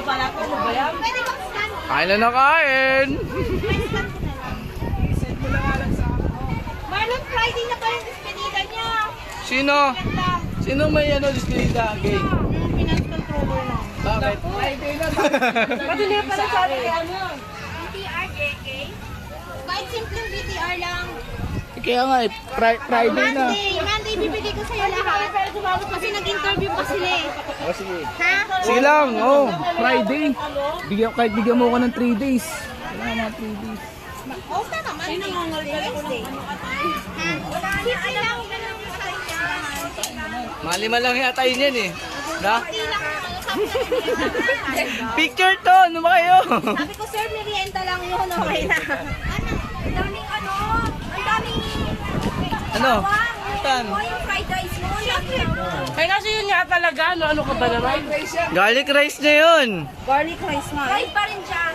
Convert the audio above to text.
pala ito. Ano ba yan? Pwede bang scan? Kain na kain! Marlon, Friday na pa yung despedida niya. Sino? Ganda. Sino may display game? Yung finance controller na. Bakit? Pati na pala sa atin kaya ano? BTR, JK. Kahit simpleng BTR lang. Kaya nga Friday na. Monday bibigay ko sa'yo lahat. Kasi nag-interview pa sila eh. Oh, sige. Ha? Sige lang, Friday. Bigyan mo ko ng 3 days. Wala nga 3 days. Okay naman. Sino nga Wednesday? Ha? Wala na. Alam mo na lang yung sa kanya. Malima lang yata yun yan eh. Na? Hindi lang ano, sabi na Picture to! Ano ba kayo? Sabi ko, sir, merienda lang yun. Okay na. Ang daming ano? Ang daming... Ano? Tan? Yung fried rice mo. Ay kasi yun nga talaga, ano ka ba naman? Garlic rice na yun. Garlic rice nga. Fried pa rin siya.